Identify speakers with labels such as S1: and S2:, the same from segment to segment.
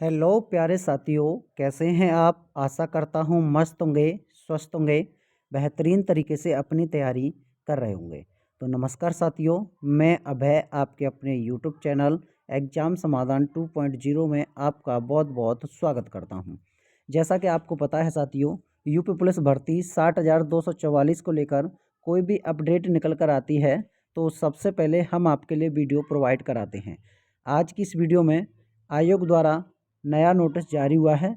S1: Hello प्यारे साथियों, कैसे हैं आप। आशा करता हूँ मस्त होंगे, स्वस्थ होंगे, बेहतरीन तरीके से अपनी तैयारी कर रहे होंगे। तो नमस्कार साथियों, मैं अभय आपके अपने यूट्यूब चैनल एग्ज़ाम समाधान 2.0 में आपका बहुत बहुत स्वागत करता हूँ। जैसा कि आपको पता है साथियों, यूपी पुलिस भर्ती 60,244 को लेकर कोई भी अपडेट निकल कर आती है तो सबसे पहले हम आपके लिए वीडियो प्रोवाइड कराते हैं। आज की इस वीडियो में आयोग द्वारा नया नोटिस जारी हुआ है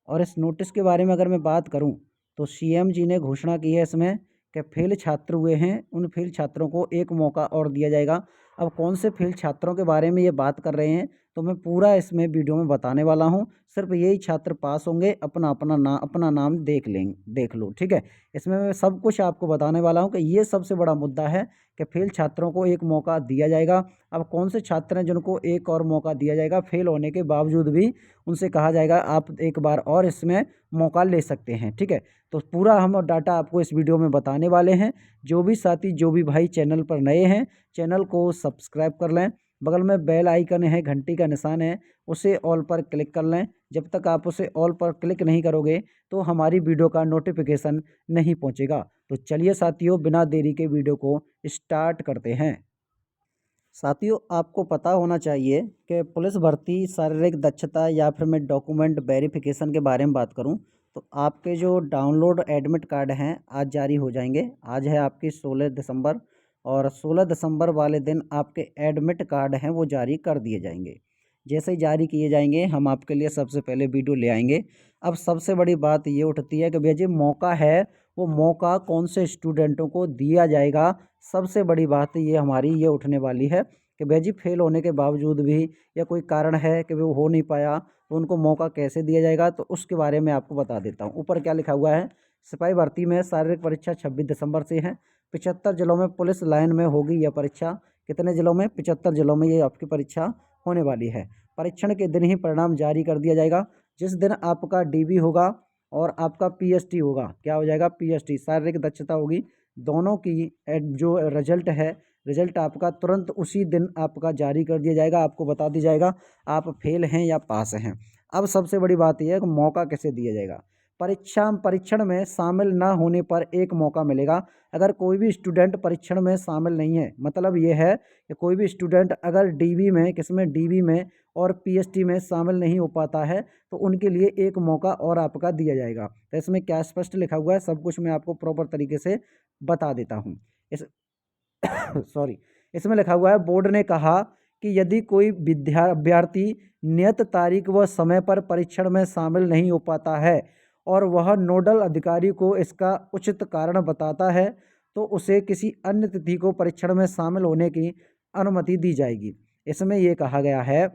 S1: और इस नोटिस के बारे में अगर मैं बात करूं तो सीएम जी ने घोषणा की है इसमें कि फेल छात्र हुए हैं उन फेल छात्रों को एक मौका और दिया जाएगा। अब कौन से फेल छात्रों के बारे में ये बात कर रहे हैं तो मैं पूरा इसमें वीडियो में बताने वाला हूं। सिर्फ यही छात्र पास होंगे, अपना नाम देख लो, ठीक है। इसमें मैं सब कुछ आपको बताने वाला हूं कि ये सबसे बड़ा मुद्दा है कि फेल छात्रों को एक मौका दिया जाएगा। अब कौन से छात्र हैं जिनको एक और मौका दिया जाएगा, फेल होने के बावजूद भी उनसे कहा जाएगा आप एक बार और इसमें मौका ले सकते हैं, ठीक है। तो पूरा हम डाटा आपको इस वीडियो में बताने वाले हैं। जो भी साथी, जो भी भाई चैनल पर नए हैं, चैनल को सब्सक्राइब कर लें। बगल में बेल आइकन है, घंटी का निशान है, उसे ऑल पर क्लिक कर लें। जब तक आप उसे ऑल पर क्लिक नहीं करोगे तो हमारी वीडियो का नोटिफिकेशन नहीं पहुंचेगा। तो चलिए साथियों, बिना देरी के वीडियो को स्टार्ट करते हैं। साथियों, आपको पता होना चाहिए कि पुलिस भर्ती शारीरिक दक्षता या फिर मैं डॉक्यूमेंट वेरिफिकेशन के बारे में बात करूं तो आपके जो डाउनलोड एडमिट कार्ड हैं आज जारी हो जाएंगे। आज है आपकी 16 दिसंबर और 16 दिसंबर वाले दिन आपके एडमिट कार्ड हैं वो जारी कर दिए जाएंगे। जैसे ही जारी किए जाएंगे हम आपके लिए सबसे पहले वीडियो ले आएंगे। अब सबसे बड़ी बात ये उठती है कि भैया जी मौका है, वो मौका कौन से स्टूडेंटों को दिया जाएगा। सबसे बड़ी बात ये हमारी ये उठने वाली है कि भैया जी फेल होने के बावजूद भी या कोई कारण है कि वो हो नहीं पाया तो उनको मौका कैसे दिया जाएगा, तो उसके बारे में आपको बता देता हूँ। ऊपर क्या लिखा हुआ है, सिपाही भर्ती में शारीरिक परीक्षा 26 दिसंबर से है। 75 जिलों में पुलिस लाइन में होगी यह परीक्षा। कितने जिलों में? 75 जिलों में ये आपकी परीक्षा होने वाली है। परीक्षण के दिन ही परिणाम जारी कर दिया जाएगा। जिस दिन आपका डीबी होगा और आपका पीएसटी होगा, क्या हो जाएगा? पीएसटी शारीरिक दक्षता होगी, दोनों की जो रिजल्ट है, रिजल्ट आपका तुरंत उसी दिन आपका जारी कर दिया जाएगा। आपको बता दिया जाएगा आप फेल हैं या पास हैं। अब सबसे बड़ी बात यह है कि मौका कैसे दिया जाएगा। परीक्षण में शामिल ना होने पर एक मौका मिलेगा। अगर कोई भी स्टूडेंट परीक्षण में शामिल नहीं है, मतलब ये है कि कोई भी स्टूडेंट अगर डीबी में, किसमें? डीबी में और पीएसटी में शामिल नहीं हो पाता है तो उनके लिए एक मौका और आपका दिया जाएगा। तो इसमें क्या स्पष्ट लिखा हुआ है, सब कुछ मैं आपको प्रॉपर तरीके से बता देता हूँ। इस सॉरी, इसमें लिखा हुआ है, बोर्ड ने कहा कि यदि कोई अभ्यर्थी नियत तारीख व समय पर परीक्षण में शामिल नहीं हो पाता है और वह नोडल अधिकारी को इसका उचित कारण बताता है तो उसे किसी अन्य तिथि को परीक्षण में शामिल होने की अनुमति दी जाएगी। इसमें यह कहा गया है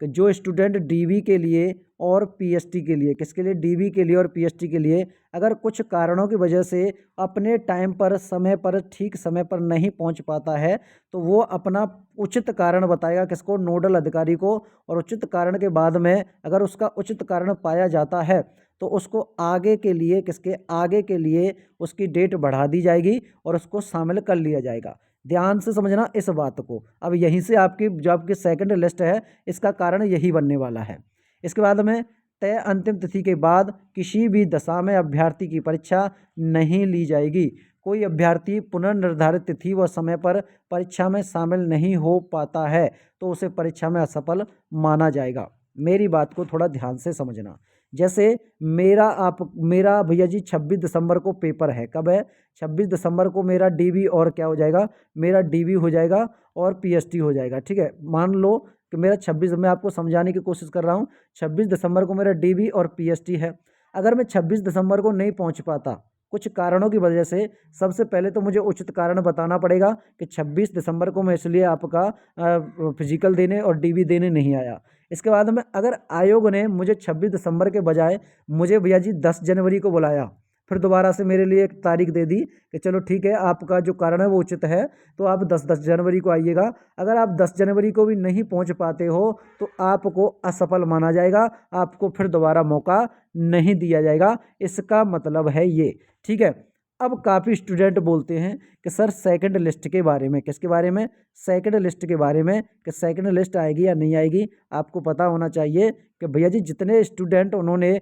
S1: कि जो स्टूडेंट डीवी के लिए और पीएसटी के लिए, किसके लिए? डीवी के लिए और पीएसटी के लिए, अगर कुछ कारणों की वजह से अपने टाइम पर, समय पर, ठीक समय पर नहीं पहुंच पाता है तो वो अपना उचित कारण बताएगा, किसको? नोडल अधिकारी को। और उचित कारण के बाद में अगर उसका उचित कारण पाया जाता है तो उसको आगे के लिए, किसके? आगे के लिए उसकी डेट बढ़ा दी जाएगी और उसको शामिल कर लिया जाएगा। ध्यान से समझना इस बात को। अब यहीं से आपकी जो आपकी सेकंड लिस्ट है इसका कारण यही बनने वाला है। इसके बाद में तय अंतिम तिथि के बाद किसी भी दशा में अभ्यर्थी की परीक्षा नहीं ली जाएगी। कोई अभ्यर्थी पुनर्निर्धारित तिथि व समय पर परीक्षा में शामिल नहीं हो पाता है तो उसे परीक्षा में असफल माना जाएगा। मेरी बात को थोड़ा ध्यान से समझना। जैसे मेरा भैया जी 26 दिसंबर को पेपर है। कब है? 26 दिसंबर को मेरा डीवी और क्या हो जाएगा? मेरा डीवी हो जाएगा और पीएसटी हो जाएगा, ठीक है। मान लो कि मेरा 26, मैं आपको समझाने की कोशिश कर रहा हूँ, 26 दिसंबर को मेरा डीवी और पीएसटी है। अगर मैं 26 दिसंबर को नहीं पहुँच पाता कुछ कारणों की वजह से, सबसे पहले तो मुझे उचित कारण बताना पड़ेगा कि 26 दिसंबर को मैं इसलिए आपका फिजिकल देने और डीवी देने नहीं आया। इसके बाद में अगर आयोग ने मुझे 26 दिसंबर के बजाय मुझे भैया जी 10 जनवरी को बुलाया, फिर दोबारा से मेरे लिए एक तारीख दे दी कि चलो ठीक है, आपका जो कारण है वो उचित है तो आप 10 जनवरी को आइएगा। अगर आप 10 जनवरी को भी नहीं पहुंच पाते हो तो आपको असफल माना जाएगा, आपको फिर दोबारा मौका नहीं दिया जाएगा। इसका मतलब है ये, ठीक है। अब काफ़ी स्टूडेंट बोलते हैं कि सर सेकंड लिस्ट के बारे में, किसके बारे में, सेकंड लिस्ट के बारे में, कि सेकंड लिस्ट आएगी या नहीं आएगी। आपको पता होना चाहिए कि भैया जी जितने स्टूडेंट उन्होंने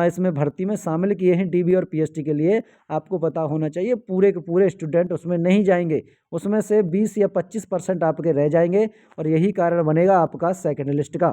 S1: इसमें भर्ती में शामिल किए हैं डीबी और पीएसटी के लिए, आपको पता होना चाहिए पूरे के पूरे स्टूडेंट उसमें नहीं जाएंगे, उसमें से 20 या 25% आपके रह जाएंगे और यही कारण बनेगा आपका सेकंड लिस्ट का।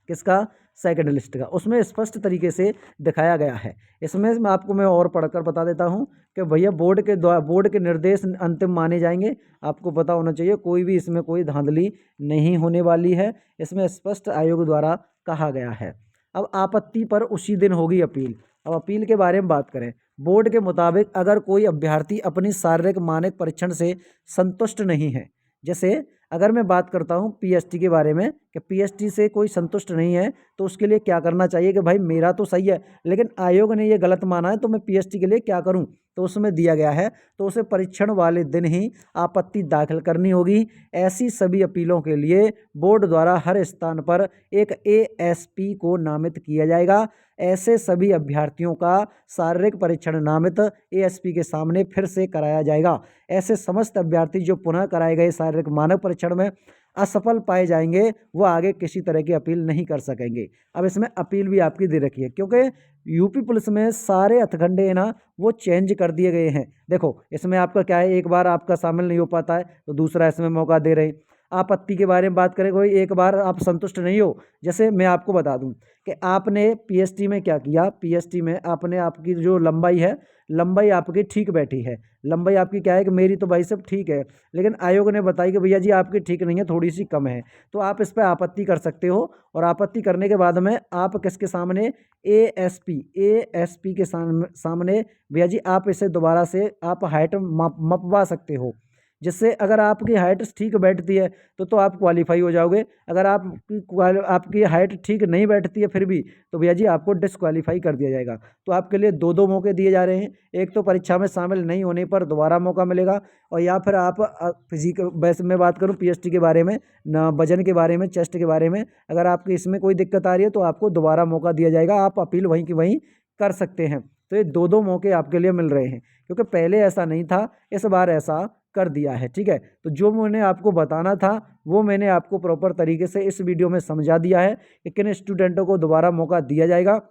S1: किसका, सेकंड लिस्ट का। उसमें स्पष्ट तरीके से दिखाया गया है। इसमें मैं आपको और पढ़कर बता देता हूं कि भैया बोर्ड के निर्देश अंतिम माने जाएंगे। आपको पता होना चाहिए कोई भी इसमें कोई धांधली नहीं होने वाली है, इसमें स्पष्ट आयोग द्वारा कहा गया है। अब आपत्ति पर उसी दिन होगी अपील। अब अपील के बारे में बात करें, बोर्ड के मुताबिक अगर कोई अभ्यर्थी अपनी शारीरिक मानक परीक्षण से संतुष्ट नहीं है, जैसे अगर मैं बात करता हूँ पीएसटी के बारे में कि पीएसटी से कोई संतुष्ट नहीं है, तो उसके लिए क्या करना चाहिए कि भाई मेरा तो सही है लेकिन आयोग ने ये गलत माना है, तो मैं पीएसटी के लिए क्या करूँ। तो उसमें दिया गया है तो उसे परीक्षण वाले दिन ही आपत्ति दाखिल करनी होगी। ऐसी सभी अपीलों के लिए बोर्ड द्वारा हर स्थान पर एक एएसपी को नामित किया जाएगा। ऐसे सभी अभ्यर्थियों का शारीरिक परीक्षण नामित एएसपी के सामने फिर से कराया जाएगा। ऐसे समस्त अभ्यर्थी जो पुनः कराए गए शारीरिक मानक परीक्षण में असफल पाए जाएंगे, वो आगे किसी तरह की अपील नहीं कर सकेंगे। अब इसमें अपील भी आपकी दे रखी है, क्योंकि यूपी पुलिस में सारे हथकंडे ना वो चेंज कर दिए गए हैं। देखो इसमें आपका क्या है, एक बार आपका शामिल नहीं हो पाता है तो दूसरा इसमें मौका दे रहे हैं। आपत्ति के बारे में बात करें, कोई एक बार आप संतुष्ट नहीं हो, जैसे मैं आपको बता दूं कि आपने पीएसटी में क्या किया, पीएसटी में आपने आपकी जो लंबाई है, लंबाई आपकी ठीक बैठी है, लंबाई आपकी क्या है कि मेरी तो भाई सब ठीक है, लेकिन आयोग ने बताई कि भैया जी आपकी ठीक नहीं है, थोड़ी सी कम है, तो आप इस पर आपत्ति कर सकते हो। और आपत्ति करने के बाद में आप किसके सामने, एएसपी के सामने भैया जी आप इसे दोबारा से आप हाइट मपवा सकते हो, जिससे अगर आपकी हाइट ठीक बैठती है तो आप क्वालिफाई हो जाओगे। अगर आपकी हाइट ठीक नहीं बैठती है फिर भी, तो भैया जी आपको डिसक्वालीफाई कर दिया जाएगा। तो आपके लिए दो दो मौके दिए जा रहे हैं, एक तो परीक्षा में शामिल नहीं होने पर दोबारा मौका मिलेगा, और या फिर आप फिजिकल, वैसे मैं बात करूं पीएसटी के बारे में, न वजन के बारे में, चेस्ट के बारे में, अगर आपकी इसमें कोई दिक्कत आ रही है तो आपको दोबारा मौका दिया जाएगा, आप अपील वहीं की वहीं कर सकते हैं। तो ये दो दो मौके आपके लिए मिल रहे हैं, क्योंकि पहले ऐसा नहीं था, इस बार ऐसा कर दिया है। ठीक है, तो जो मैंने आपको बताना था वो मैंने आपको प्रॉपर तरीके से इस वीडियो में समझा दिया है कि किन स्टूडेंटों को दोबारा मौका दिया जाएगा।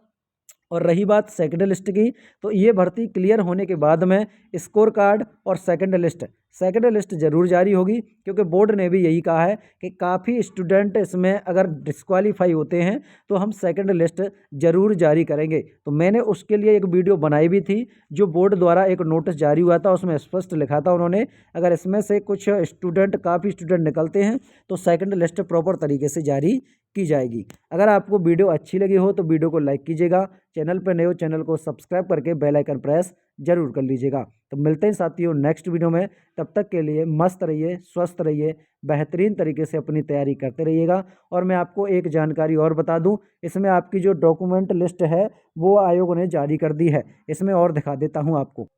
S1: और रही बात सेकंड लिस्ट की, तो ये भर्ती क्लियर होने के बाद में स्कोर कार्ड और सेकंड लिस्ट जरूर जारी होगी, क्योंकि बोर्ड ने भी यही कहा है कि काफ़ी स्टूडेंट इसमें अगर डिस्क्वालीफाई होते हैं तो हम सेकंड लिस्ट जरूर जारी करेंगे। तो मैंने उसके लिए एक वीडियो बनाई भी थी, जो बोर्ड द्वारा एक नोटिस जारी हुआ था, उसमें स्पष्ट लिखा था उन्होंने, अगर इसमें से कुछ स्टूडेंट, काफ़ी स्टूडेंट निकलते हैं तो सेकंड लिस्ट प्रॉपर तरीके से जारी की जाएगी। अगर आपको वीडियो अच्छी लगी हो तो वीडियो को लाइक कीजिएगा, चैनल पर नए हो चैनल को सब्सक्राइब करके बेल आइकन प्रेस जरूर कर लीजिएगा। तो मिलते हैं साथियों नेक्स्ट वीडियो में, तब तक के लिए मस्त रहिए, स्वस्थ रहिए, बेहतरीन तरीके से अपनी तैयारी करते रहिएगा। और मैं आपको एक जानकारी और बता दूं, इसमें आपकी जो डॉक्यूमेंट लिस्ट है वो आयोग ने जारी कर दी है, इसमें और दिखा देता हूं आपको।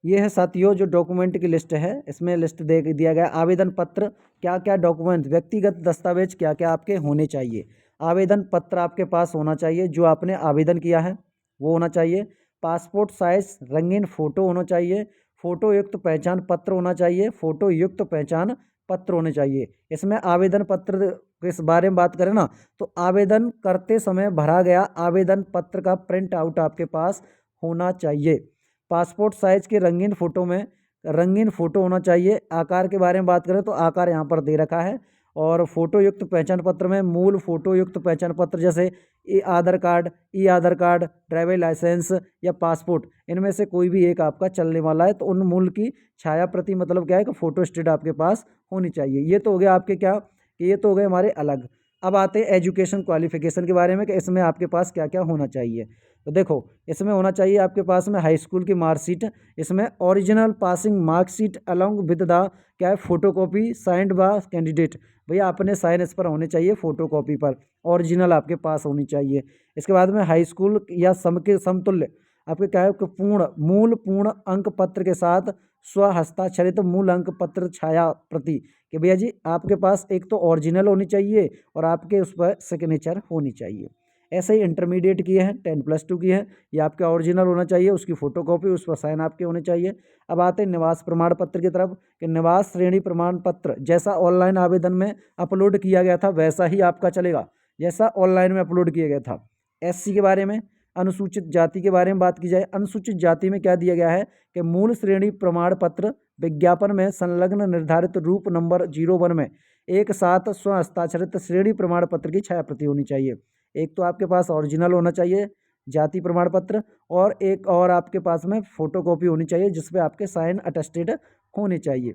S1: ये है साथियों जो डॉक्यूमेंट की लिस्ट है, इसमें लिस्ट दे दिया गया आवेदन पत्र, क्या क्या डॉक्यूमेंट, व्यक्तिगत दस्तावेज क्या क्या आपके होने चाहिए। आवेदन पत्र आपके पास होना चाहिए, जो आपने आवेदन किया है वो होना चाहिए। पासपोर्ट साइज रंगीन फ़ोटो होना चाहिए, फ़ोटो युक्त पहचान पत्र होना चाहिए, फ़ोटो युक्त पहचान पत्र होने चाहिए। इसमें आवेदन पत्र के इस बारे में बात करें ना, तो आवेदन करते समय भरा गया आवेदन पत्र का प्रिंट आउट आपके पास होना चाहिए। पासपोर्ट साइज के रंगीन फ़ोटो में रंगीन फ़ोटो होना चाहिए। आकार के बारे में बात करें तो आकार यहाँ पर दे रखा है। और फ़ोटो युक्त पहचान पत्र में मूल फ़ोटो युक्त पहचान पत्र, जैसे ई आधार कार्ड, ड्राइविंग लाइसेंस या पासपोर्ट, इनमें से कोई भी एक आपका चलने वाला है, तो उन मूल की छाया प्रति, मतलब क्या है कि फ़ोटो स्टेट आपके पास होनी चाहिए। ये तो हो गया आपके क्या, कि ये तो हो गए हमारे अलग। अब आते हैं एजुकेशन क्वालिफिकेशन के बारे में कि इसमें आपके पास क्या क्या होना चाहिए। तो देखो इसमें होना चाहिए आपके पास में हाई स्कूल की मार्कशीट, इसमें original passing marksheet along with the क्या है फोटोकॉपी साइंड बाय कैंडिडेट, भैया अपने साइन इस पर होने चाहिए, फोटोकॉपी पर ओरिजिनल आपके पास होनी चाहिए। इसके बाद में हाई स्कूल या समतुल्य आपके क्या है कि पूर्ण अंक पत्र के साथ स्वहस्ताक्षरित मूल अंक पत्र छाया प्रति, कि भैया जी आपके पास एक तो ओरिजिनल होनी चाहिए और आपके उस पर सिग्नेचर होनी चाहिए। ऐसे ही इंटरमीडिएट किए हैं, 10+2 की है, ये आपका ओरिजिनल होना चाहिए, उसकी फ़ोटोकॉपी, उस पर साइन आपके होने चाहिए। अब आते हैं निवास प्रमाण पत्र की तरफ कि निवास श्रेणी प्रमाण पत्र जैसा ऑनलाइन आवेदन में अपलोड किया गया था वैसा ही आपका चलेगा, जैसा ऑनलाइन में अपलोड किया गया था। एससी के बारे में, अनुसूचित जाति के बारे में बात की जाए, अनुसूचित जाति में क्या दिया गया है कि मूल श्रेणी प्रमाण पत्र विज्ञापन में संलग्न निर्धारित रूप नंबर 01 में एक साथ स्व हस्ताक्षरित श्रेणी प्रमाण पत्र की छाया प्रति होनी चाहिए। एक तो आपके पास ओरिजिनल होना चाहिए जाति प्रमाण पत्र, और एक और आपके पास में फोटोकॉपी होनी चाहिए जिसपे आपके साइन अटेस्टेड होने चाहिए।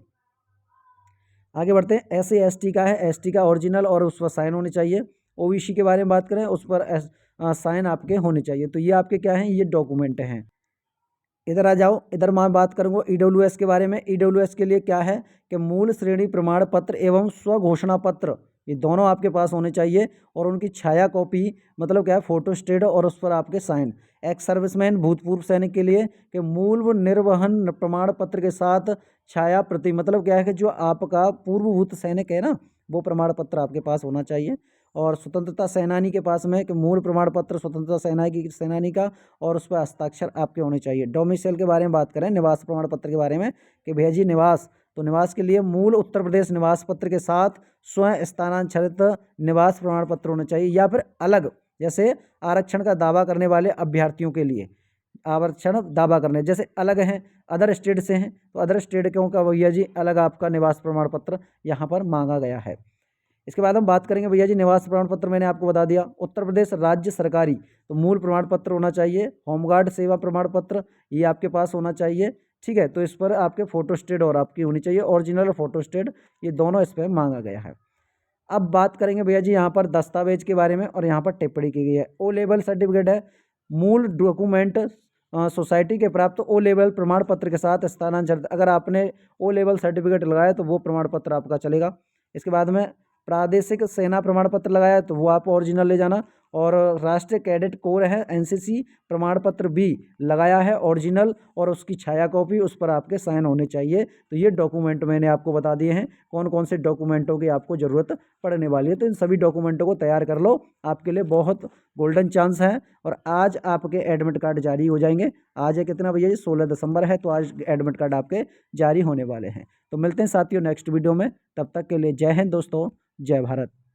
S1: आगे बढ़ते हैं। एससी एसटी का है, एसटी का ओरिजिनल और उस पर साइन होने चाहिए। ओबीसी के बारे में बात करें, उस पर साइन आपके होने चाहिए। तो ये आपके क्या हैं, ये डॉक्यूमेंट हैं। इधर आ जाओ, इधर मैं बात करूंगा ईडब्ल्यूएस के बारे में। ईडब्ल्यूएस के लिए क्या है कि मूल श्रेणी प्रमाण पत्र एवं स्वघोषणा पत्र, ये दोनों आपके पास होने चाहिए, और उनकी छाया कॉपी, मतलब क्या है, फोटोस्टेट और उस पर आपके साइन। एक्स सर्विसमैन, भूतपूर्व सैनिक के लिए कि मूल निर्वहन प्रमाण पत्र के साथ छाया प्रति, मतलब क्या है कि जो आपका पूर्वभूत सैनिक है ना, वो प्रमाण पत्र आपके पास होना चाहिए। और स्वतंत्रता सेनानी के पास में कि मूल प्रमाण पत्र स्वतंत्रता सेनानी का, और उस पर हस्ताक्षर आपके होने चाहिए। डोमिसाइल के बारे में बात करें, निवास प्रमाण पत्र के बारे में, कि भैया जी निवास, तो निवास के लिए मूल उत्तर प्रदेश निवास पत्र के साथ स्वयं स्थानांतरित निवास प्रमाण पत्र होना चाहिए, या फिर अलग, जैसे आरक्षण का दावा करने वाले अभ्यर्थियों के लिए आरक्षण दावा करने जैसे अलग हैं, अदर स्टेट से हैं, तो अदर स्टेट क्यों का भैया जी अलग आपका निवास प्रमाण पत्र यहाँ पर मांगा गया है। इसके बाद हम बात करेंगे भैया जी निवास प्रमाण पत्र, मैंने आपको बता दिया। उत्तर प्रदेश राज्य सरकारी, तो मूल प्रमाण पत्र होना चाहिए। होमगार्ड सेवा प्रमाण पत्र, ये आपके पास होना चाहिए, ठीक है। तो इस पर आपके फोटोस्टेट और आपकी होनी चाहिए, ओरिजिनल और फोटोस्टेट, ये दोनों इस पर मांगा गया है। अब बात करेंगे भैया जी यहाँ पर दस्तावेज के बारे में, और यहाँ पर टिप्पणी की गई है। ओ लेवल सर्टिफिकेट है, मूल डॉक्यूमेंट सोसाइटी के प्राप्त ओ लेवल प्रमाण पत्र के साथ स्थानांतरित, अगर आपने ओ लेवल सर्टिफिकेट लगाया तो वो प्रमाण पत्र आपका चलेगा। इसके बाद में प्रादेशिक सेना प्रमाण पत्र लगाया तो वो आप ओरिजिनल ले जाना, और राष्ट्रीय कैडेट कोर है एनसीसी प्रमाण पत्र भी लगाया है ओरिजिनल, और उसकी छाया कॉपी, उस पर आपके साइन होने चाहिए। तो ये डॉक्यूमेंट मैंने आपको बता दिए हैं कौन कौन से डॉक्यूमेंटों की आपको ज़रूरत पड़ने वाली है। तो इन सभी डॉक्यूमेंटों को तैयार कर लो, आपके लिए बहुत गोल्डन चांस है। और आज आपके एडमिट कार्ड जारी हो जाएंगे। आज है कितना भैया जी, 16 दिसंबर है, तो आज एडमिट कार्ड आपके जारी होने वाले हैं। तो मिलते हैं साथियों नेक्स्ट वीडियो में, तब तक के लिए जय हिंद दोस्तों, जय भारत।